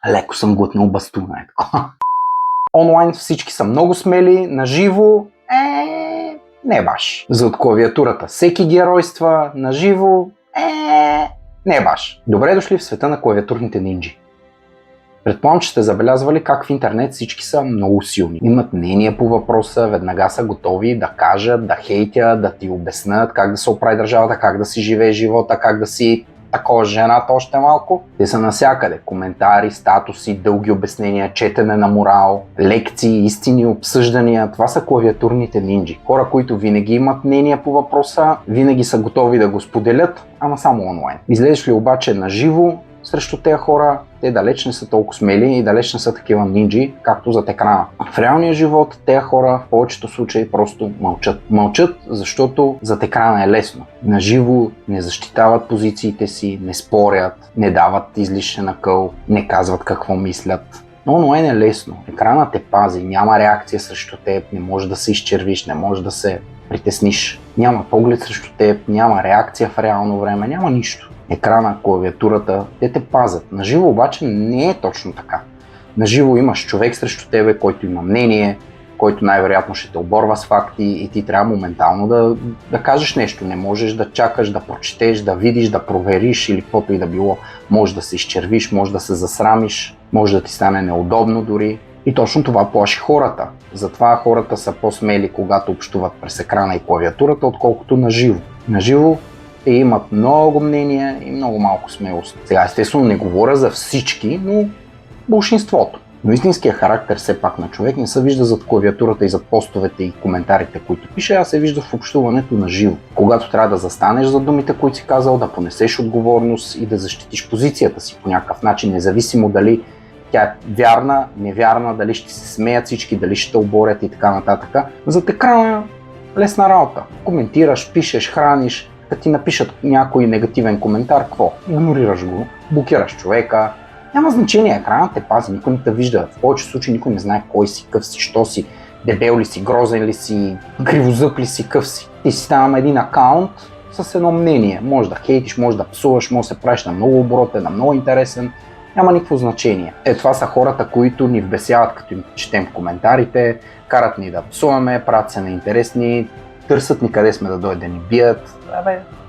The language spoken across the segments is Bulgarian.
Леко съм глътнал бастуна, е така. Онлайн всички са много смели, наживо не баш. Зад клавиатурата всеки геройства, наживо не баш. Добре дошли в света на клавиатурните нинджи. Предполагам, че сте забелязвали как в интернет всички са много силни. Имат мнение по въпроса, веднага са готови да кажат, да хейтят, да ти обяснят как да се оправи държавата, как да си живее живота, как да си такова жената още малко. Те са навсякъде. Коментари, статуси, дълги обяснения, четене на морал, лекции, истини, обсъждания. Това са клавиатурните нинджи. Хора, които винаги имат мнение по въпроса, винаги са готови да го споделят, ама само онлайн. Излезеш ли обаче на живо срещу тези хора, те далеч не са толкова смели и далеч не са такива нинджи, както зад екрана. В реалния живот тези хора в повечето случаи просто мълчат. Мълчат, защото зад екрана е лесно. Наживо не защитават позициите си, не спорят, не дават излишен акъл, не казват какво мислят. Но онлайн е лесно. Екранът те пази, няма реакция срещу теб, не можеш да се изчервиш, не можеш да се притесниш. Няма поглед срещу теб, няма реакция в реално време, няма нищо. Екрана, клавиатурата, те те пазят. Наживо обаче не е точно така. Наживо имаш човек срещу тебе, който има мнение, който най-вероятно ще те оборва с факти и ти трябва моментално да кажеш нещо. Не можеш да чакаш, да прочетеш, да видиш, да провериш или каквото и да било. Може да се изчервиш, може да се засрамиш, може да ти стане неудобно дори. И точно това плаши хората. Затова хората са по-смели, когато общуват през екрана и клавиатурата, отколкото наживо. Наживо те имат много мнения и много малко смелост. Сега естествено не говоря за всички, но большинството. Но истинският характер все пак на човек не се вижда зад клавиатурата и зад постовете и коментарите, които пише, а се вижда в общуването на живо. Когато трябва да застанеш за думите, които си казал, да понесеш отговорност и да защитиш позицията си по някакъв начин, независимо дали тя е вярна, невярна, дали ще се смеят всички, дали ще те оборят и така нататък. Зад екрана лесна работа. Коментираш, пишеш, храниш. Като ти напишат някой негативен коментар, какво? Игнорираш го, блокираш човека. Няма значение, екранът те пази, никой не те вижда. В повечето случаи никой не знае кой си, къв си, що си, дебел ли си, грозен ли си, кривозъб ли си, къв си. Ти си ставам един акаунт с едно мнение. Може да хейтиш, може да псуваш, може да се правиш на много оборотен, на много интересен. Няма никакво значение. Това са хората, които ни вбесяват, като им четем в коментарите, карат ни да псуваме, правят се неинтересни, търсят ни къде сме да дойде да ни бият.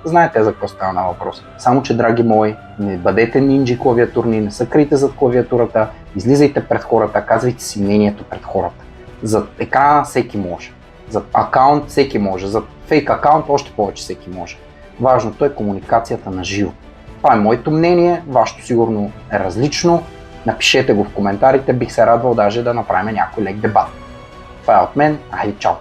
Знаете за какво става на въпрос. Само че, драги мои, не бъдете нинджи клавиатурни, не се крийте зад клавиатурата, излизайте пред хората, казвайте си мнението пред хората. Зад екрана всеки може. Зад акаунт всеки може. Зад фейк акаунт още повече всеки може. Важното е комуникацията на живо. Това е моето мнение, вашето сигурно е различно. Напишете го в коментарите, бих се радвал даже да направим някой лек дебат. Това е от мен, айде чао!